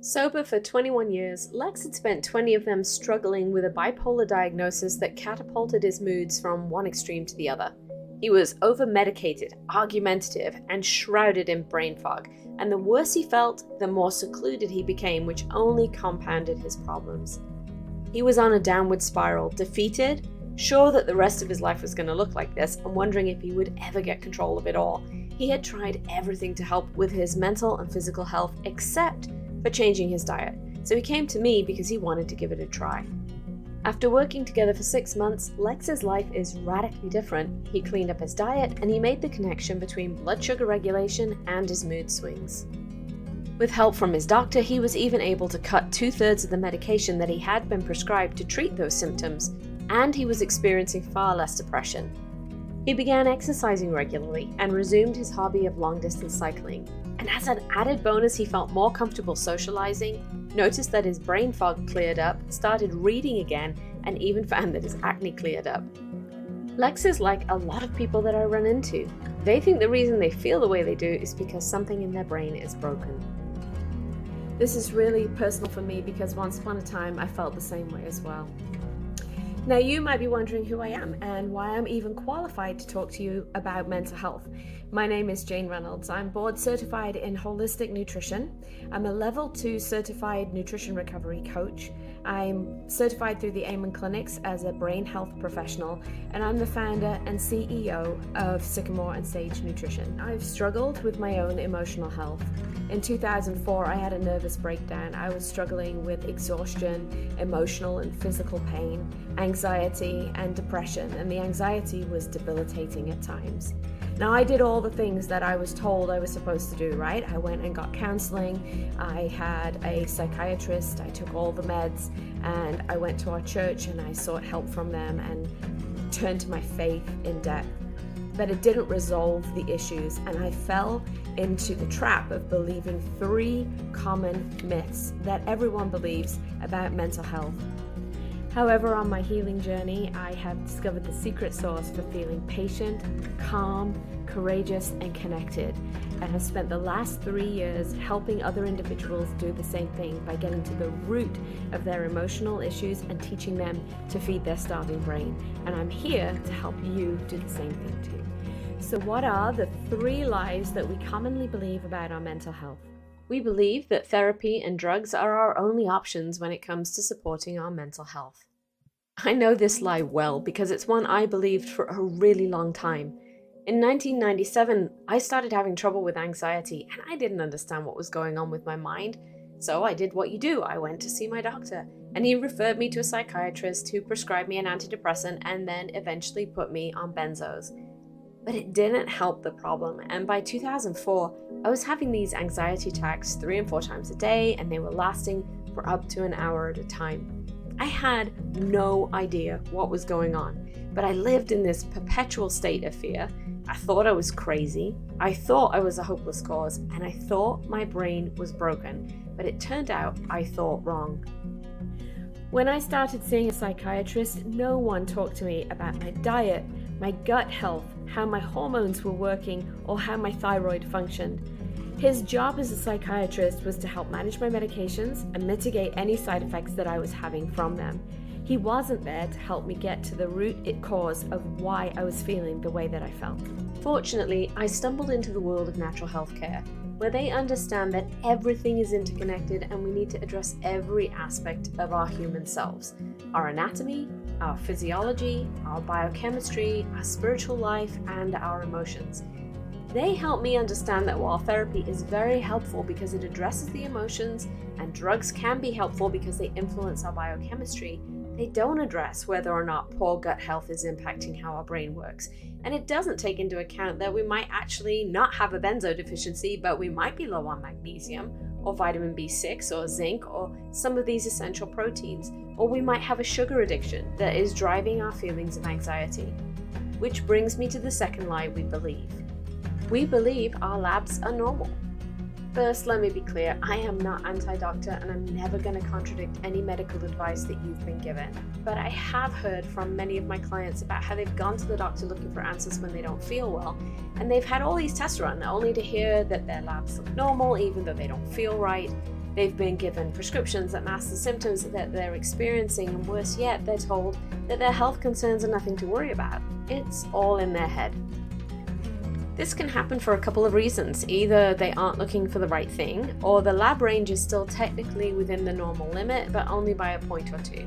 Sober for 21 years, Lex had spent 20 of them struggling with a bipolar diagnosis that catapulted his moods from one extreme to the other. He was over-medicated, argumentative, and shrouded in brain fog, and the worse he felt, the more secluded he became, which only compounded his problems. He was on a downward spiral, defeated, sure that the rest of his life was going to look like this, and wondering if he would ever get control of it all. He had tried everything to help with his mental and physical health, except for changing his diet, so he came to me because he wanted to give it a try. After working together for 6 months, Lex's life is radically different. He cleaned up his diet and he made the connection between blood sugar regulation and his mood swings. With help from his doctor, he was even able to cut 2/3 of the medication that he had been prescribed to treat those symptoms, and he was experiencing far less depression. He began exercising regularly and resumed his hobby of long-distance cycling. And as an added bonus, he felt more comfortable socializing, noticed that his brain fog cleared up, started reading again, and even found that his acne cleared up. Lex is like a lot of people that I run into. They think the reason they feel the way they do is because something in their brain is broken. This is really personal for me because once upon a time I felt the same way as well. Now, you might be wondering who I am and why I'm even qualified to talk to you about mental health. My name is Jayne Reynolds. I'm board certified in holistic nutrition. I'm a level 2 certified nutrition recovery coach. I'm certified through the Amen Clinics as a brain health professional, and I'm the founder and CEO of Sycamore and Sage Nutrition. I've struggled with my own emotional health. In 2004, I had a nervous breakdown. I was struggling with exhaustion, emotional and physical pain, anxiety, and depression, and the anxiety was debilitating at times. Now, I did all the things that I was told I was supposed to do, right? I went and got counseling, I had a psychiatrist, I took all the meds, and I went to our church and I sought help from them and turned to my faith in depth. But it didn't resolve the issues, and I fell into the trap of believing 3 common myths that everyone believes about mental health. However, on my healing journey, I have discovered the secret sauce for feeling patient, calm, courageous, and connected, and have spent the last 3 years helping other individuals do the same thing by getting to the root of their emotional issues and teaching them to feed their starving brain. And I'm here to help you do the same thing too. So what are the 3 lies that we commonly believe about our mental health? We believe that therapy and drugs are our only options when it comes to supporting our mental health. I know this lie well because it's one I believed for a really long time. In 1997, I started having trouble with anxiety and I didn't understand what was going on with my mind. So I did what you do. I went to see my doctor and he referred me to a psychiatrist who prescribed me an antidepressant and then eventually put me on benzos. But it didn't help the problem, and by 2004, I was having these anxiety attacks 3 and 4 times a day, and they were lasting for up to an hour at a time. I had no idea what was going on, but I lived in this perpetual state of fear. I thought I was crazy, I thought I was a hopeless cause, and I thought my brain was broken, but it turned out I thought wrong. When I started seeing a psychiatrist, no one talked to me about my diet, my gut health, how my hormones were working, or how my thyroid functioned. His job as a psychiatrist was to help manage my medications and mitigate any side effects that I was having from them. He wasn't there to help me get to the root cause of why I was feeling the way that I felt. Fortunately, I stumbled into the world of natural health care, where they understand that everything is interconnected and we need to address every aspect of our human selves. Our anatomy, our physiology, our biochemistry, our spiritual life, and our emotions. They help me understand that while therapy is very helpful because it addresses the emotions, and drugs can be helpful because they influence our biochemistry, they don't address whether or not poor gut health is impacting how our brain works. And it doesn't take into account that we might actually not have a benzo deficiency, but we might be low on magnesium, or vitamin B6, or zinc, or some of these essential proteins. Or we might have a sugar addiction that is driving our feelings of anxiety. Which brings me to the second lie we believe. We believe our labs are normal. First, let me be clear, I am not anti-doctor and I'm never going to contradict any medical advice that you've been given. But I have heard from many of my clients about how they've gone to the doctor looking for answers when they don't feel well, and they've had all these tests run only to hear that their labs look normal even though they don't feel right. They've been given prescriptions that mask the symptoms that they're experiencing, and worse yet, they're told that their health concerns are nothing to worry about. It's all in their head. This can happen for a couple of reasons. Either they aren't looking for the right thing, or the lab range is still technically within the normal limit, but only by a point or two.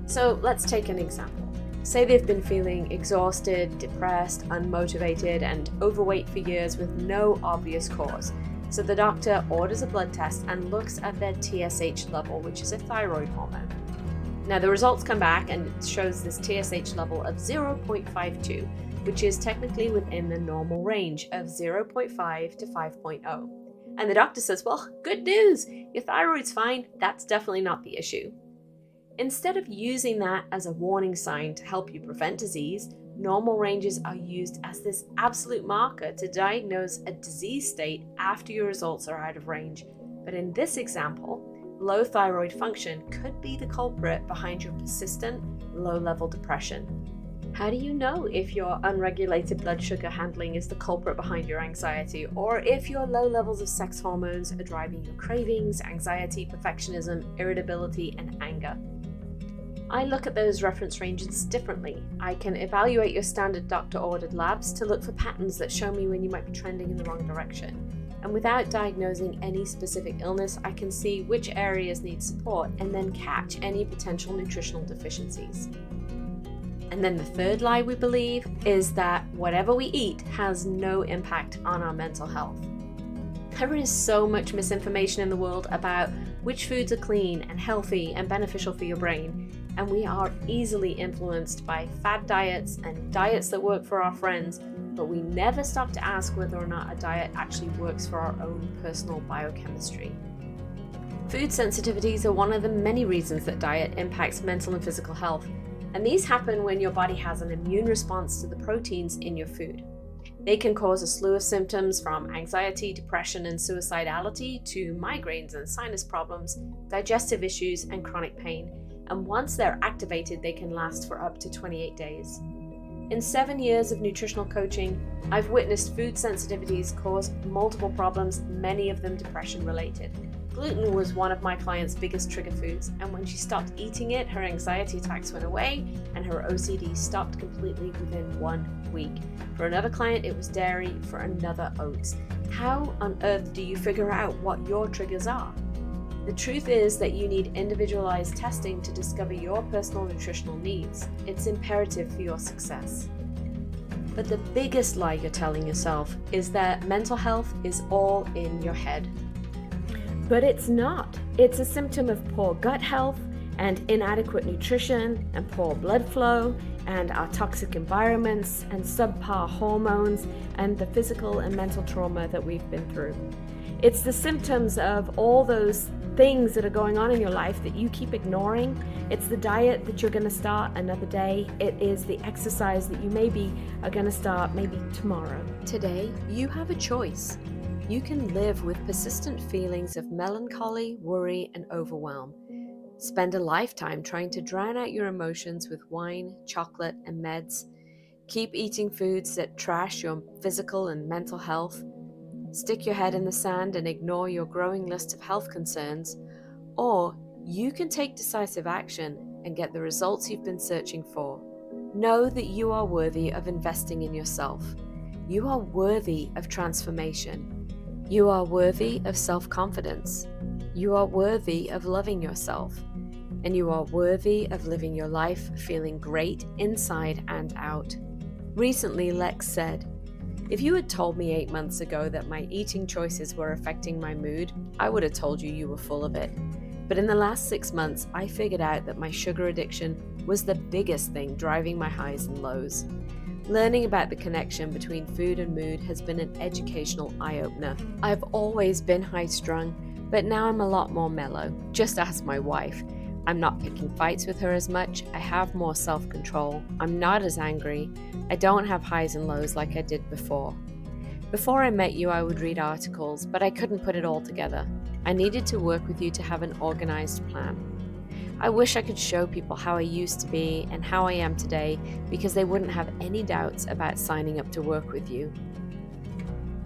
So let's take an example. Say they've been feeling exhausted, depressed, unmotivated, and overweight for years with no obvious cause. So the doctor orders a blood test and looks at their TSH level, which is a thyroid hormone. Now the results come back and it shows this TSH level of 0.52, which is technically within the normal range of 0.5 to 5.0. And the doctor says, well, good news, your thyroid's fine, that's definitely not the issue. Instead of using that as a warning sign to help you prevent disease, normal ranges are used as this absolute marker to diagnose a disease state after your results are out of range. But in this example, low thyroid function could be the culprit behind your persistent low-level depression. How do you know if your unregulated blood sugar handling is the culprit behind your anxiety, or if your low levels of sex hormones are driving your cravings, anxiety, perfectionism, irritability, and anger? I look at those reference ranges differently. I can evaluate your standard doctor-ordered labs to look for patterns that show me when you might be trending in the wrong direction. And without diagnosing any specific illness, I can see which areas need support and then catch any potential nutritional deficiencies. And then the third lie we believe is that whatever we eat has no impact on our mental health. There is so much misinformation in the world about which foods are clean and healthy and beneficial for your brain, and we are easily influenced by fad diets and diets that work for our friends, but we never stop to ask whether or not a diet actually works for our own personal biochemistry. Food sensitivities are one of the many reasons that diet impacts mental and physical health, and these happen when your body has an immune response to the proteins in your food. They can cause a slew of symptoms from anxiety, depression, and suicidality to migraines and sinus problems, digestive issues, and chronic pain. And once they're activated, they can last for up to 28 days. In 7 years of nutritional coaching, I've witnessed food sensitivities cause multiple problems, many of them depression-related. Gluten was one of my clients' biggest trigger foods, and when she stopped eating it, her anxiety attacks went away and her OCD stopped completely within 1 week. For another client, it was dairy, for another, oats. How on earth do you figure out what your triggers are? The truth is that you need individualized testing to discover your personal nutritional needs. It's imperative for your success. But the biggest lie you're telling yourself is that mental health is all in your head. But it's not. It's a symptom of poor gut health and inadequate nutrition and poor blood flow and our toxic environments and subpar hormones and the physical and mental trauma that we've been through. It's the symptoms of all those things that are going on in your life that you keep ignoring. It's the diet that you're going to start another day. It is the exercise that you maybe are going to start maybe tomorrow. Today, you have a choice. You can live with persistent feelings of melancholy, worry, and overwhelm. Spend a lifetime trying to drown out your emotions with wine, chocolate, and meds. Keep eating foods that trash your physical and mental health. Stick your head in the sand and ignore your growing list of health concerns. Or you can take decisive action and get the results you've been searching for. Know that you are worthy of investing in yourself. You are worthy of transformation. You are worthy of self-confidence. You are worthy of loving yourself. And you are worthy of living your life feeling great inside and out. Recently, Lex said, "If you had told me 8 months ago that my eating choices were affecting my mood, I would have told you were full of it. But in the last 6 months, I figured out that my sugar addiction was the biggest thing driving my highs and lows." Learning about the connection between food and mood has been an educational eye-opener. I've always been high-strung, but now I'm a lot more mellow. Just ask my wife. I'm not picking fights with her as much. I have more self-control. I'm not as angry. I don't have highs and lows like I did before. Before I met you, I would read articles, but I couldn't put it all together. I needed to work with you to have an organized plan. I wish I could show people how I used to be and how I am today, because they wouldn't have any doubts about signing up to work with you.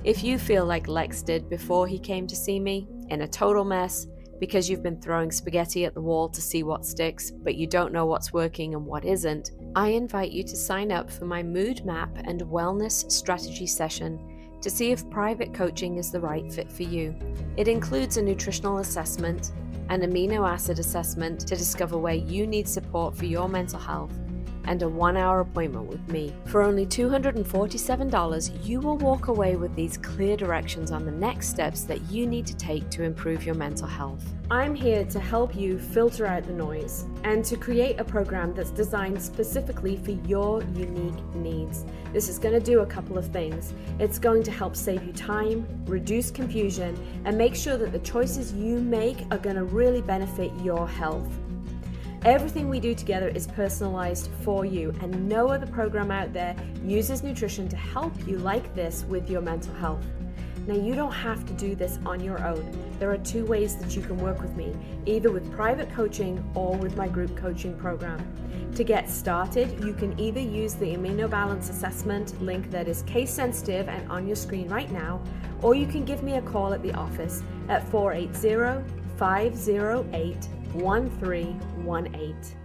If you feel like Lex did before he came to see me, in a total mess, because you've been throwing spaghetti at the wall to see what sticks, but you don't know what's working and what isn't, I invite you to sign up for my mood map and wellness strategy session to see if private coaching is the right fit for you. It includes a nutritional assessment, an amino acid assessment to discover where you need support for your mental health, and a 1-hour appointment with me. For only $247, you will walk away with these clear directions on the next steps that you need to take to improve your mental health. I'm here to help you filter out the noise and to create a program that's designed specifically for your unique needs. This is going to do a couple of things. It's going to help save you time, reduce confusion, and make sure that the choices you make are going to really benefit your health. Everything we do together is personalized for you, and no other program out there uses nutrition to help you like this with your mental health. Now, you don't have to do this on your own. There are 2 ways that you can work with me, either with private coaching or with my group coaching program. To get started, you can either use the Amino Balance Assessment link that is case sensitive and on your screen right now, or you can give me a call at the office at 480-508-1318.